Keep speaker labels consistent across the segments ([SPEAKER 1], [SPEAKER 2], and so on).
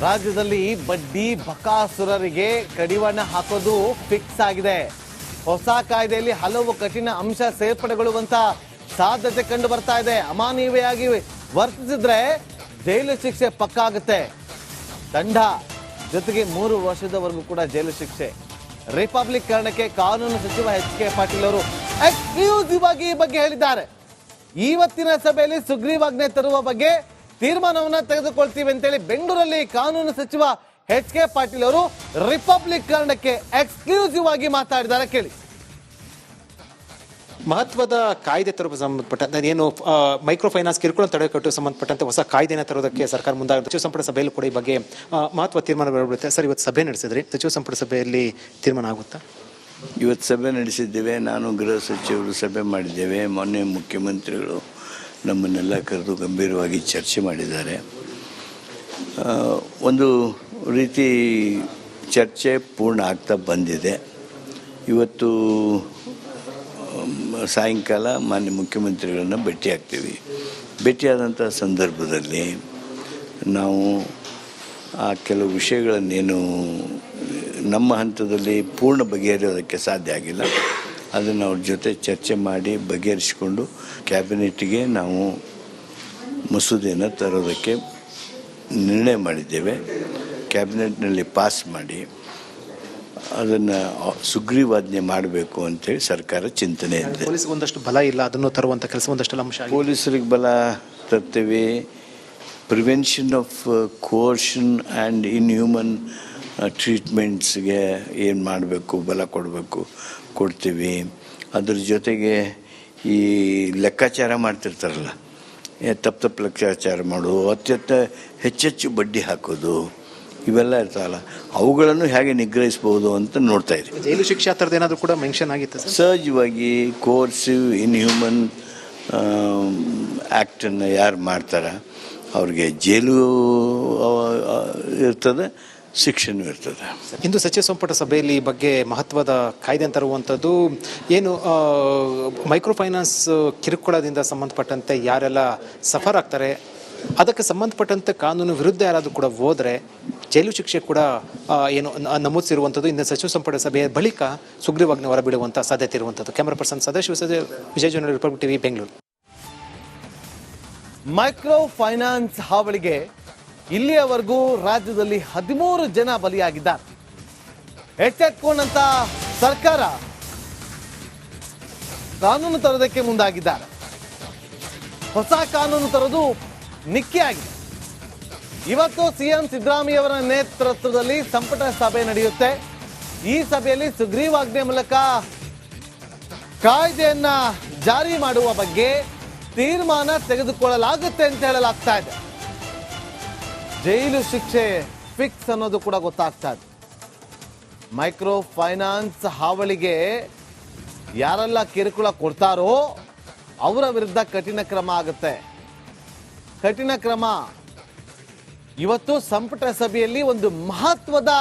[SPEAKER 1] ರಾಜ್ಯದಲ್ಲಿ ಬಡ್ಡಿ ಬಕಾಸುರರಿಗೆ ಕಡಿವಾಣ ಹಾಕೋದು ಫಿಕ್ಸ್ ಆಗಿದೆ. ಹೊಸ ಕಾಯ್ದೆಯಲ್ಲಿ ಹಲವು ಕಠಿಣ ಅಂಶ ಸೇರ್ಪಡೆಗೊಳ್ಳುವಂತ ಸಾಧ್ಯತೆ ಕಂಡು ಬರ್ತಾ ಇದೆ. ಅಮಾನವೀಯವಾಗಿ ವರ್ತಿಸಿದ್ರೆ ಜೈಲು ಶಿಕ್ಷೆ ಪಕ್ಕಾ ಆಗುತ್ತೆ. ದಂಡ ಜೊತೆಗೆ 3 ವರ್ಷದವರೆಗೂ ಕೂಡ ಜೈಲು ಶಿಕ್ಷೆ. ರಿಪಬ್ಲಿಕ್ ಕನ್ನಡಕ್ಕೆ ಕಾನೂನು ಸಚಿವ ಎಚ್.ಕೆ. ಪಾಟೀಲ್ ಅವರು ಎಕ್ಸ್ಕ್ಲೂಸಿವ್ ಆಗಿ ಈ ಬಗ್ಗೆ ಹೇಳಿದ್ದಾರೆ. ಇವತ್ತಿನ ಸಭೆಯಲ್ಲಿ ಸುಗ್ರೀವಾಜ್ಞೆ ತರುವ ಬಗ್ಗೆ ತೀರ್ಮಾನವನ್ನ ತೆಗೆದುಕೊಳ್ತೀವಿ ಅಂತೇಳಿ ಬೆಂಗಳೂರಲ್ಲಿ ಕಾನೂನು ಸಚಿವ ಎಚ್.ಕೆ. ಪಾಟೀಲ್ ಅವರು ರಿಪಬ್ಲಿಕ್ ಕನ್ನಡಕ್ಕೆ ಎಕ್ಸ್ಕ್ಲೂಸಿವ್ ಆಗಿ ಮಾತಾಡಿದ್ದಾರೆ. ಕೇಳಿ.
[SPEAKER 2] ಮಹತ್ವದ ಕಾಯ್ದೆ ತರುವ ಸಂಬಂಧಪಟ್ಟಂತೆ ಏನು ಮೈಕ್ರೋ ಫೈನಾನ್ಸ್ ಕಿರುಕುಳ ತಡೆಗಟ್ಟುವ ಸಂಬಂಧಪಟ್ಟಂತೆ ಹೊಸ ಕಾಯ್ದೆನ ತರೋದಕ್ಕೆ ಸರ್ಕಾರ ಮುಂದಾಗಿದೆ. ಸಚಿವ ಸಂಪುಟ ಸಭೆಯಲ್ಲಿ ಕೂಡ ಈ ಬಗ್ಗೆ ಮಹತ್ವ ತೀರ್ಮಾನ ಬರುತ್ತೆ. ಸರ್, ಇವತ್ತು ಸಭೆ ನಡೆಸಿದ್ರಿ, ಸಚಿವ ಸಂಪುಟ ಸಭೆಯಲ್ಲಿ ತೀರ್ಮಾನ ಆಗುತ್ತಾ?
[SPEAKER 3] ಇವತ್ತು ಸಭೆ ನಡೆಸಿದ್ದೇವೆ. ನಾನು ಗೃಹ ಸಚಿವರು ಸಭೆ ಮಾಡಿದ್ದೇವೆ. ಮೊನ್ನೆ ಮುಖ್ಯಮಂತ್ರಿಗಳು ನಮ್ಮನ್ನೆಲ್ಲ ಕರೆದು ಗಂಭೀರವಾಗಿ ಚರ್ಚೆ ಮಾಡಿದ್ದಾರೆ. ಒಂದು ರೀತಿ ಚರ್ಚೆ ಪೂರ್ಣ ಆಗ್ತಾ ಬಂದಿದೆ. ಇವತ್ತು ಸಾಯಂಕಾಲ ಮಾನ್ಯ ಮುಖ್ಯಮಂತ್ರಿಗಳನ್ನು ಭೇಟಿಯಾಗ್ತೀವಿ. ಭೇಟಿಯಾದಂಥ ಸಂದರ್ಭದಲ್ಲಿ ನಾವು ಆ ಕೆಲವು ವಿಷಯಗಳನ್ನೇನು ನಮ್ಮ ಹಂತದಲ್ಲಿ ಪೂರ್ಣ ಬಗೆಹರಿಯೋದಕ್ಕೆ ಸಾಧ್ಯ ಆಗಿಲ್ಲ, ಅದನ್ನು ಅವ್ರ ಜೊತೆ ಚರ್ಚೆ ಮಾಡಿ ಬಗೆಹರಿಸಿಕೊಂಡು ಕ್ಯಾಬಿನೆಟ್ಗೆ ನಾವು ಮಸೂದೆಯನ್ನು ತರೋದಕ್ಕೆ ನಿರ್ಣಯ ಮಾಡಿದ್ದೇವೆ. ಕ್ಯಾಬಿನೆಟ್ನಲ್ಲಿ ಪಾಸ್ ಮಾಡಿ ಅದನ್ನು ಸುಗ್ರೀವಾಜ್ಞೆ ಮಾಡಬೇಕು ಅಂತೇಳಿ ಸರ್ಕಾರ ಚಿಂತನೆ ಇದೆ.
[SPEAKER 2] ಪೊಲೀಸ್ಗೆ ಒಂದಷ್ಟು ಬಲ ಇಲ್ಲ, ಅದನ್ನು ತರುವಂಥ ಕೆಲಸ ಒಂದಷ್ಟು ಅಂಶ.
[SPEAKER 3] ಪೊಲೀಸರಿಗೆ ಬಲ ತರ್ತೇವೆ. ಪ್ರಿವೆನ್ಷನ್ ಆಫ್ ಕೋರ್ಷನ್ ಆ್ಯಂಡ್ ಇನ್ಹ್ಯೂಮನ್ ಟ್ರೀಟ್ಮೆಂಟ್ಸ್ಗೆ ಏನು ಮಾಡಬೇಕು, ಬಲ ಕೊಡ್ತೀವಿ. ಅದ್ರ ಜೊತೆಗೆ ಈ ಲೆಕ್ಕಾಚಾರ ಮಾಡ್ತಿರ್ತಾರಲ್ಲ, ತಪ್ಪು ಲೆಕ್ಕಾಚಾರ ಮಾಡೋದು, ಹೆಚ್ಚೆಚ್ಚು ಬಡ್ಡಿ ಹಾಕೋದು, ಇವೆಲ್ಲ ಇರ್ತಾವಲ್ಲ, ಅವುಗಳನ್ನು ಹೇಗೆ ನಿಗ್ರಹಿಸ್ಬೋದು ಅಂತ ನೋಡ್ತಾ ಇದ್ದೀವಿ.
[SPEAKER 2] ಜೈಲು ಶಿಕ್ಷೆ ಆ ಥರದ್ದು ಏನಾದರೂ ಕೂಡ ಮೆನ್ಷನ್ ಆಗಿತ್ತು?
[SPEAKER 3] ಸಹಜವಾಗಿ ಕೋರ್ಸಿವ್ ಇನ್ಹ್ಯೂಮನ್ ಆ್ಯಕ್ಟನ್ನು ಯಾರು ಮಾಡ್ತಾರೆ ಅವ್ರಿಗೆ ಜೈಲು ಇರ್ತದೆ, ಶಿಕ್ಷೆನೂ ಇರ್ತದೆ.
[SPEAKER 2] ಇಂದು ಸಚಿವ ಸಂಪುಟ ಸಭೆಯಲ್ಲಿ ಈ ಬಗ್ಗೆ ಮಹತ್ವದ ಕಾಯ್ದೆ ತರುವಂಥದ್ದು ಏನು, ಮೈಕ್ರೋ ಫೈನಾನ್ಸ್ ಕಿರುಕುಳದಿಂದ ಸಂಬಂಧಪಟ್ಟಂತೆ ಯಾರೆಲ್ಲ ಸಫರ್ ಆಗ್ತಾರೆ ಅದಕ್ಕೆ ಸಂಬಂಧಪಟ್ಟಂತೆ ಕಾನೂನು ವಿರುದ್ಧ ಯಾರಾದರೂ ಕೂಡ ಹೋದರೆ ಜೈಲು ಶಿಕ್ಷೆ ಕೂಡ ಏನು ನಮೂದಿಸಿರುವಂಥದ್ದು. ಇಂದು ಸಚಿವ ಸಂಪುಟ ಸಭೆಯ ಬಳಿಕ ಸುಗ್ರೀವಾಜ್ಞೆ ಹೊರಬಿಡುವಂಥ ಸಾಧ್ಯತೆ ಇರುವಂಥದ್ದು. ಕ್ಯಾಮರಾ ಪರ್ಸನ್ ವಿಜಯ್ ಜೋನಲ್, Republic TV, Bengaluru.
[SPEAKER 1] Micro finance ಹಾವಳಿಗೆ ಇಲ್ಲಿಯವರೆಗೂ ರಾಜ್ಯದಲ್ಲಿ 13 ಜನ ಬಲಿಯಾಗಿದ್ದಾರೆ. ಎಚ್ಚೆತ್ತುಕೊಂಡಂತ ಸರ್ಕಾರ ಕಾನೂನು ತರೋದಕ್ಕೆ ಮುಂದಾಗಿದ್ದಾರೆ. ಹೊಸ ಕಾನೂನು ತರೋದು ನಿಕ್ಕಿ ಆಗಿದೆ. ಇವತ್ತು ಸಿಎಂ ಸಿದ್ದರಾಮಯ್ಯವರ ನೇತೃತ್ವದಲ್ಲಿ ಸಂಪುಟ ಸಭೆ ನಡೆಯುತ್ತೆ. ಈ ಸಭೆಯಲ್ಲಿ ಸುಗ್ರೀವಾಜ್ಞೆ ಮೂಲಕ ಕಾಯ್ದೆಯನ್ನ ಜಾರಿ ಮಾಡುವ ಬಗ್ಗೆ ತೀರ್ಮಾನ ತೆಗೆದುಕೊಳ್ಳಲಾಗುತ್ತೆ ಅಂತ ಹೇಳಲಾಗ್ತಾ ಇದೆ. ಜೈಲು ಶಿಕ್ಷೆ ಫಿಕ್ಸ್ ಅನ್ನೋದು ಕೂಡ ಗೊತ್ತಾಗ್ತಾ ಇದೆ. ಮೈಕ್ರೋ ಫೈನಾನ್ಸ್ ಹಾವಳಿಗೆ ಯಾರೆಲ್ಲ ಕಿರುಕುಳ ಕೊಡ್ತಾರೋ ಅವರ ವಿರುದ್ಧ ಕಠಿಣ ಕ್ರಮ ಆಗುತ್ತೆ. ಕಠಿಣ ಕ್ರಮ ಇವತ್ತು ಸಂಪುಟ ಸಭೆಯಲ್ಲಿ ಒಂದು ಮಹತ್ವದ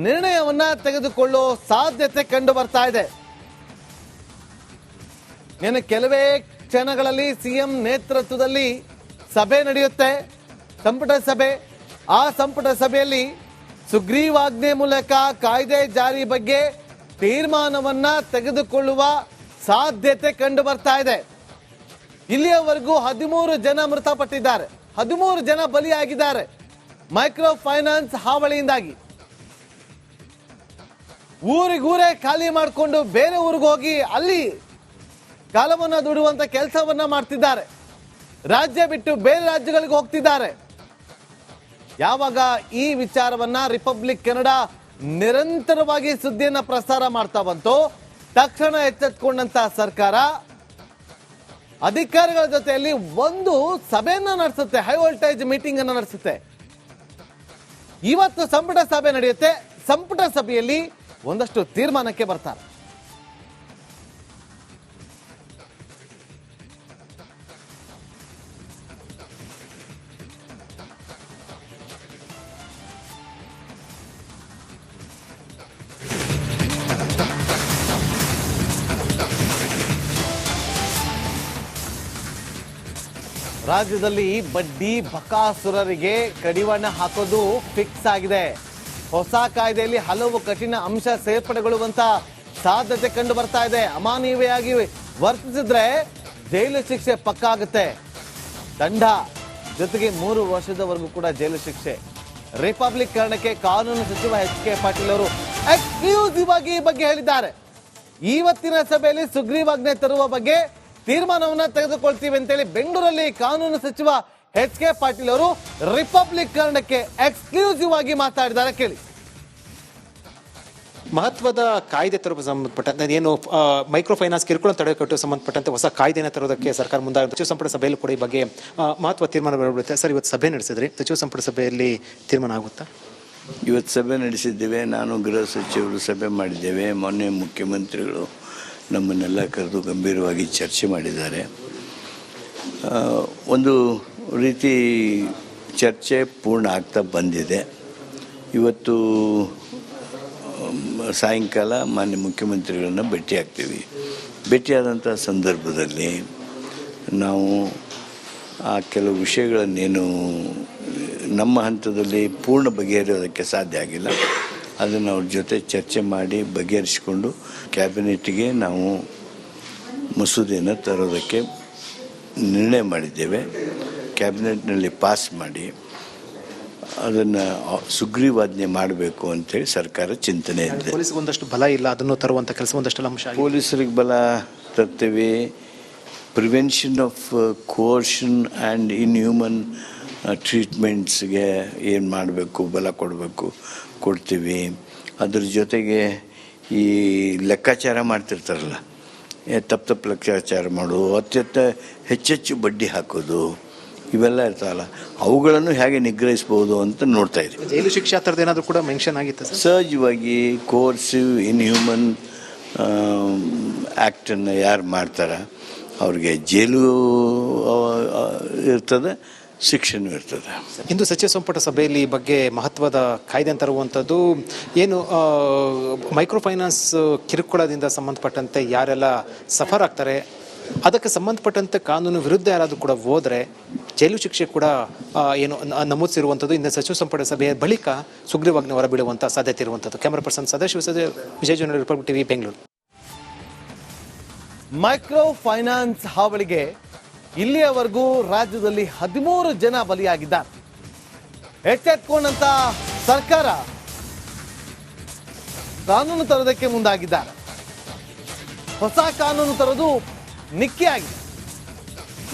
[SPEAKER 1] ನಿರ್ಣಯವನ್ನ ತೆಗೆದುಕೊಳ್ಳೋ ಸಾಧ್ಯತೆ ಕಂಡು ಬರ್ತಾ ಇದೆ. ಇನ್ನು ಕೆಲವೇ ಕ್ಷಣಗಳಲ್ಲಿ ಸಿಎಂ ನೇತೃತ್ವದಲ್ಲಿ ಸಭೆ ನಡೆಯುತ್ತೆ, ಸಂಪುಟ ಸಭೆ. ಆ ಸಂಪುಟ ಸಭೆಯಲ್ಲಿ ಸುಗ್ರೀವಾಜ್ಞೆ ಮೂಲಕ ಕಾಯ್ದೆ ಜಾರಿ ಬಗ್ಗೆ ತೀರ್ಮಾನವನ್ನ ತೆಗೆದುಕೊಳ್ಳುವ ಸಾಧ್ಯತೆ ಕಂಡು ಬರ್ತಾ ಇದೆ. ಇಲ್ಲಿಯವರೆಗೂ 13 ಜನ ಮೃತಪಟ್ಟಿದ್ದಾರೆ, 13 ಜನ ಬಲಿಯಾಗಿದ್ದಾರೆ ಮೈಕ್ರೋ ಫೈನಾನ್ಸ್ ಹಾವಳಿಯಿಂದಾಗಿ. ಊರಿಗೂರೇ ಖಾಲಿ ಮಾಡಿಕೊಂಡು ಬೇರೆ ಊರಿಗೆ ಹೋಗಿ ಅಲ್ಲಿ ಕಾಲವನ್ನ ದುಡುವಂತ ಕೆಲಸವನ್ನ ಮಾಡ್ತಿದ್ದಾರೆ. ರಾಜ್ಯ ಬಿಟ್ಟು ಬೇರೆ ರಾಜ್ಯಗಳಿಗೆ ಹೋಗ್ತಿದ್ದಾರೆ. ಯಾವಾಗ ಈ ವಿಚಾರವನ್ನ ರಿಪಬ್ಲಿಕ್ ಕನ್ನಡ ನಿರಂತರವಾಗಿ ಸುದ್ದಿಯನ್ನ ಪ್ರಸಾರ ಮಾಡ್ತಾ ಬಂತು, ತಕ್ಷಣ ಎಚ್ಚೆತ್ತುಕೊಂಡಂತ ಸರ್ಕಾರ ಅಧಿಕಾರಿಗಳ ಜೊತೆಯಲ್ಲಿ ಒಂದು ಸಭೆಯನ್ನ ನಡೆಸುತ್ತೆ, ಹೈ ವೋಲ್ಟೇಜ್ ಮೀಟಿಂಗ್ ಅನ್ನ ನಡೆಸುತ್ತೆ. ಇವತ್ತು ಸಂಪುಟ ಸಭೆ ನಡೆಯುತ್ತೆ. ಸಂಪುಟ ಸಭೆಯಲ್ಲಿ ಒಂದಷ್ಟು ತೀರ್ಮಾನಕ್ಕೆ ಬರ್ತಾರೆ. ರಾಜ್ಯದಲ್ಲಿ ಬಡ್ಡಿ ಬಕಾಸುರರಿಗೆ ಕಡಿವಾಣ ಹಾಕೋದು ಫಿಕ್ಸ್ ಆಗಿದೆ. ಹೊಸ ಕಾಯ್ದೆಯಲ್ಲಿ ಹಲವು ಕಠಿಣ ಅಂಶ ಸೇರ್ಪಡೆಗೊಳ್ಳುವಂತ ಸಾಧ್ಯತೆ ಕಂಡು ಬರ್ತಾ ಇದೆ. ಅಮಾನವೀಯವಾಗಿ ವರ್ತಿಸಿದ್ರೆ ಜೈಲು ಶಿಕ್ಷೆ ಪಕ್ಕಾ ಆಗುತ್ತೆ. ದಂಡ ಜೊತೆಗೆ 3 ವರ್ಷದವರೆಗೂ ಕೂಡ ಜೈಲು ಶಿಕ್ಷೆ. ರಿಪಬ್ಲಿಕ್ ಕನ್ನಡಕ್ಕೆ ಕಾನೂನು ಸಚಿವ HK ಪಾಟೀಲ್ ಅವರು ಎಕ್ಸ್ಕ್ಲೂಸಿವ್ ಆಗಿ ಈ ಬಗ್ಗೆ ಹೇಳಿದ್ದಾರೆ. ಇವತ್ತಿನ ಸಭೆಯಲ್ಲಿ ಸುಗ್ರೀವಾಜ್ಞೆ ತರುವ ಬಗ್ಗೆ ತೀರ್ಮಾನವನ್ನ ತೆಗೆದುಕೊಳ್ತೀವಿ ಅಂತೇಳಿ ಬೆಂಗಳೂರಲ್ಲಿ ಕಾನೂನು ಸಚಿವ HK ಪಾಟೀಲ್ ಅವರು ರಿಪಬ್ಲಿಕ್ ಕನ್ನಡಕ್ಕೆ ಎಕ್ಸ್ಕ್ಲೂಸಿವ್ ಆಗಿ ಮಾತಾಡಿದ್ದಾರೆ. ಕೇಳಿ.
[SPEAKER 2] ಮಹತ್ವದ ಕಾಯ್ದೆ ತರುವ ಸಂಬಂಧಪಟ್ಟಂತೆ ಏನು ಮೈಕ್ರೋ ಫೈನಾನ್ಸ್ ಕಿರುಕುಳ ತಡೆಗಟ್ಟುವ ಸಂಬಂಧಪಟ್ಟಂತೆ ಹೊಸ ಕಾಯ್ದೆನ ತರೋದಕ್ಕೆ ಸರ್ಕಾರ ಮುಂದಾಗಿದೆ. ಸಚಿವ ಸಂಪುಟ ಸಭೆಯಲ್ಲಿ ಕೂಡ ಈ ಬಗ್ಗೆ ಮಹತ್ವ ತೀರ್ಮಾನ ಬರುತ್ತೆ. ಸರ್, ಇವತ್ತು ಸಭೆ ನಡೆಸಿದ್ರಿ, ಸಚಿವ ಸಂಪುಟ ಸಭೆಯಲ್ಲಿ ತೀರ್ಮಾನ ಆಗುತ್ತಾ?
[SPEAKER 3] ಇವತ್ತು ಸಭೆ ನಡೆಸಿದ್ದೇವೆ. ನಾನು ಗೃಹ ಸಚಿವರು ಸಭೆ ಮಾಡಿದ್ದೇವೆ. ಮೊನ್ನೆ ಮುಖ್ಯಮಂತ್ರಿಗಳು ನಮ್ಮನ್ನೆಲ್ಲ ಕರೆದು ಗಂಭೀರವಾಗಿ ಚರ್ಚೆ ಮಾಡಿದ್ದಾರೆ. ಒಂದು ರೀತಿ ಚರ್ಚೆ ಪೂರ್ಣ ಆಗ್ತಾ ಬಂದಿದೆ. ಇವತ್ತು ಸಾಯಂಕಾಲ ಮಾನ್ಯ ಮುಖ್ಯಮಂತ್ರಿಗಳನ್ನ ಭೇಟಿಯಾಗ್ತೀವಿ. ಭೇಟಿಯಾದಂಥ ಸಂದರ್ಭದಲ್ಲಿ ನಾವು ಆ ಕೆಲವು ವಿಷಯಗಳನ್ನೇನು ನಮ್ಮ ಹಂತದಲ್ಲಿ ಪೂರ್ಣ ಬಗೆಹರಿಯೋದಕ್ಕೆ ಸಾಧ್ಯ ಆಗಿಲ್ಲ, ಅದನ್ನು ಅವ್ರ ಜೊತೆ ಚರ್ಚೆ ಮಾಡಿ ಬಗೆಹರಿಸಿಕೊಂಡು ಕ್ಯಾಬಿನೆಟ್ಗೆ ನಾವು ಮಸೂದೆಯನ್ನು ತರೋದಕ್ಕೆ ನಿರ್ಣಯ ಮಾಡಿದ್ದೇವೆ. ಕ್ಯಾಬಿನೆಟ್ನಲ್ಲಿ ಪಾಸ್ ಮಾಡಿ ಅದನ್ನು ಸುಗ್ರೀವಾಜ್ಞೆ ಮಾಡಬೇಕು ಅಂತೇಳಿ ಸರ್ಕಾರ ಚಿಂತನೆ ಇದೆ.
[SPEAKER 2] ಪೊಲೀಸ್ಗೆ ಒಂದಷ್ಟು ಬಲ ಇಲ್ಲ, ಅದನ್ನು ತರುವಂಥ ಕೆಲಸ ಒಂದಷ್ಟು ಅಂಶ.
[SPEAKER 3] ಪೊಲೀಸರಿಗೆ ಬಲ ತರ್ತೇವೆ. ಪ್ರಿವೆನ್ಷನ್ ಆಫ್ ಕೋರ್ಷನ್ ಆ್ಯಂಡ್ ಇನ್ಹ್ಯೂಮನ್ ಟ್ರೀಟ್ಮೆಂಟ್ಸ್ಗೆ ಏನು ಮಾಡಬೇಕು, ಬಲ ಕೊಡ್ತೀವಿ. ಅದ್ರ ಜೊತೆಗೆ ಈ ಲೆಕ್ಕಾಚಾರ ಮಾಡ್ತಿರ್ತಾರಲ್ಲ, ತಪ್ಪು ಲೆಕ್ಕಾಚಾರ ಮಾಡೋದು, ಹೆಚ್ಚೆಚ್ಚು ಬಡ್ಡಿ ಹಾಕೋದು, ಇವೆಲ್ಲ ಇರ್ತಾವಲ್ಲ, ಅವುಗಳನ್ನು ಹೇಗೆ ನಿಗ್ರಹಿಸ್ಬೋದು ಅಂತ ನೋಡ್ತಾ ಇದ್ದೀವಿ.
[SPEAKER 2] ಜೈಲು ಶಿಕ್ಷೆ ಆ ಥರದ್ದು ಏನಾದರೂ ಕೂಡ ಮೆನ್ಷನ್ ಆಗಿತ್ತು ಸರ್?
[SPEAKER 3] ಸಹಜವಾಗಿ ಕೋರ್ಸಿವ್ ಇನ್ಹ್ಯೂಮನ್ ಆ್ಯಕ್ಟನ್ನು ಯಾರು ಮಾಡ್ತಾರೆ ಅವ್ರಿಗೆ ಜೈಲು ಇರ್ತದೆ, ಶಿಕ್ಷೆನೂ ಇರ್ತದೆ.
[SPEAKER 2] ಇಂದು ಸಚಿವ ಸಂಪುಟ ಸಭೆಯಲ್ಲಿ ಈ ಬಗ್ಗೆ ಮಹತ್ವದ ಕಾಯ್ದೆ ತರುವಂಥದ್ದು ಏನು ಮೈಕ್ರೋ ಫೈನಾನ್ಸ್ ಕಿರುಕುಳದಿಂದ ಸಂಬಂಧಪಟ್ಟಂತೆ ಯಾರೆಲ್ಲ ಸಫರ್ ಆಗ್ತಾರೆ ಅದಕ್ಕೆ ಸಂಬಂಧಪಟ್ಟಂತೆ ಕಾನೂನು ವಿರುದ್ಧ ಯಾರಾದರೂ ಕೂಡ ಹೋದರೆ ಜೈಲು ಶಿಕ್ಷೆ ಕೂಡ ಏನು ನಮೂದಿಸಿರುವಂಥದ್ದು. ಇನ್ನು ಸಚಿವ ಸಂಪುಟ ಸಭೆಯ ಬಳಿಕ ಸುಗ್ರೀವಾಜ್ಞೆ ಹೊರಬಿಡುವಂಥ ಸಾಧ್ಯತೆ ಇರುವಂಥದ್ದು. ಕ್ಯಾಮರಾ ಪರ್ಸನ್ ಸದಾಶಿವ, ವಿಜಯ ಜನ, Republic TV, Bengaluru.
[SPEAKER 1] Micro finance ಹಾವಳಿಗೆ ಇಲ್ಲಿಯವರೆಗೂ ರಾಜ್ಯದಲ್ಲಿ 13 ಜನ ಬಲಿಯಾಗಿದ್ದಾರೆ. ಎಚ್ಚೆತ್ಕೊಂಡಂತ ಸರ್ಕಾರ ಕಾನೂನು ತರೋದಕ್ಕೆ ಮುಂದಾಗಿದ್ದಾರೆ. ಹೊಸ ಕಾನೂನು ತರೋದು ನಿಕ್ಕಿ ಆಗಿದೆ.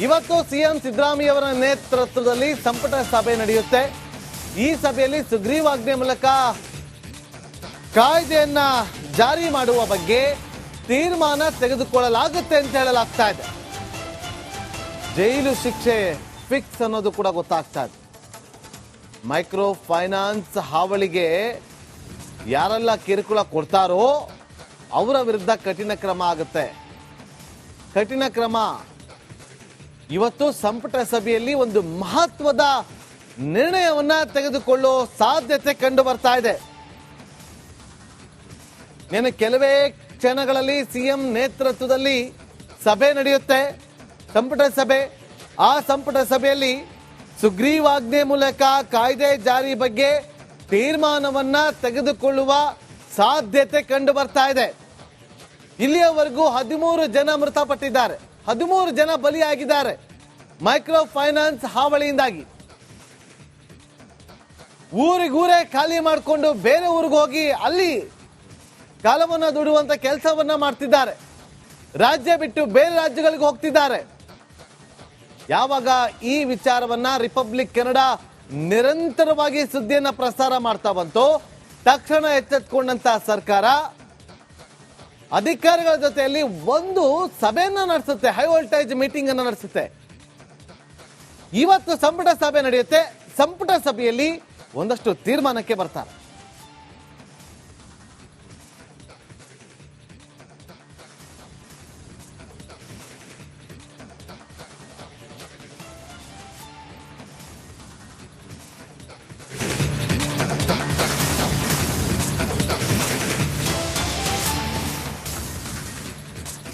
[SPEAKER 1] ಇವತ್ತು ಸಿಎಂ ಸಿದ್ದರಾಮಯ್ಯವರ ನೇತೃತ್ವದಲ್ಲಿ ಸಂಪುಟ ಸಭೆ ನಡೆಯುತ್ತೆ. ಈ ಸಭೆಯಲ್ಲಿ ಸುಗ್ರೀವಾಜ್ಞೆ ಮೂಲಕ ಕಾಯ್ದೆಯನ್ನ ಜಾರಿ ಮಾಡುವ ಬಗ್ಗೆ ತೀರ್ಮಾನ ತೆಗೆದುಕೊಳ್ಳಲಾಗುತ್ತೆ ಅಂತ ಹೇಳಲಾಗ್ತಾ ಇದೆ. ಜೈಲು ಶಿಕ್ಷೆ ಫಿಕ್ಸ್ ಅನ್ನೋದು ಕೂಡ ಗೊತ್ತಾಗ್ತಾ ಇದೆ. ಮೈಕ್ರೋ ಫೈನಾನ್ಸ್ ಹಾವಳಿಗೆ ಯಾರೆಲ್ಲ ಕಿರುಕುಳ ಕೊಡ್ತಾರೋ ಅವರ ವಿರುದ್ಧ ಕಠಿಣ ಕ್ರಮ ಆಗುತ್ತೆ. ಕಠಿಣ ಕ್ರಮ ಇವತ್ತು ಸಂಪುಟ ಸಭೆಯಲ್ಲಿ ಒಂದು ಮಹತ್ವದ ನಿರ್ಣಯವನ್ನ ತೆಗೆದುಕೊಳ್ಳೋ ಸಾಧ್ಯತೆ ಕಂಡು ಬರ್ತಾ ಇದೆ. ಇನ್ನು ಕೆಲವೇ ಕ್ಷಣಗಳಲ್ಲಿ ಸಿಎಂ ನೇತೃತ್ವದಲ್ಲಿ ಸಭೆ ನಡೆಯುತ್ತೆ, ಸಂಪುಟ ಸಭೆ. ಆ ಸಂಪುಟ ಸಭೆಯಲ್ಲಿ ಸುಗ್ರೀವಾಜ್ಞೆ ಮೂಲಕ ಕಾಯ್ದೆ ಜಾರಿ ಬಗ್ಗೆ ತೀರ್ಮಾನವನ್ನ ತೆಗೆದುಕೊಳ್ಳುವ ಸಾಧ್ಯತೆ ಕಂಡು ಬರ್ತಾ ಇದೆ. ಇಲ್ಲಿಯವರೆಗೂ 13 ಜನ ಮೃತಪಟ್ಟಿದ್ದಾರೆ, 13 ಜನ ಬಲಿಯಾಗಿದ್ದಾರೆ ಮೈಕ್ರೋ ಫೈನಾನ್ಸ್ ಹಾವಳಿಯಿಂದಾಗಿ. ಊರಿಗೂರೇ ಖಾಲಿ ಮಾಡಿಕೊಂಡು ಬೇರೆ ಊರಿಗೆ ಹೋಗಿ ಅಲ್ಲಿ ಕಾಲವನ್ನ ದುಡುವಂತ ಕೆಲಸವನ್ನ ಮಾಡ್ತಿದ್ದಾರೆ. ರಾಜ್ಯ ಬಿಟ್ಟು ಬೇರೆ ರಾಜ್ಯಗಳಿಗೆ ಹೋಗ್ತಿದ್ದಾರೆ. ಯಾವಾಗ ಈ ವಿಚಾರವನ್ನ ರಿಪಬ್ಲಿಕ್ ಕನ್ನಡ ನಿರಂತರವಾಗಿ ಸುದ್ದಿಯನ್ನ ಪ್ರಸಾರ ಮಾಡ್ತಾ ಬಂತು, ತಕ್ಷಣ ಎಚ್ಚೆತ್ತುಕೊಂಡಂತ ಸರ್ಕಾರ ಅಧಿಕಾರಿಗಳ ಜೊತೆಯಲ್ಲಿ ಒಂದು ಸಭೆಯನ್ನ ನಡೆಸುತ್ತೆ, ಹೈ ವೋಲ್ಟೇಜ್ ಮೀಟಿಂಗ್ ಅನ್ನ ನಡೆಸುತ್ತೆ. ಇವತ್ತು ಸಂಪುಟ ಸಭೆ ನಡೆಯುತ್ತೆ. ಸಂಪುಟ ಸಭೆಯಲ್ಲಿ ಒಂದಷ್ಟು ತೀರ್ಮಾನಕ್ಕೆ ಬರ್ತಾರೆ.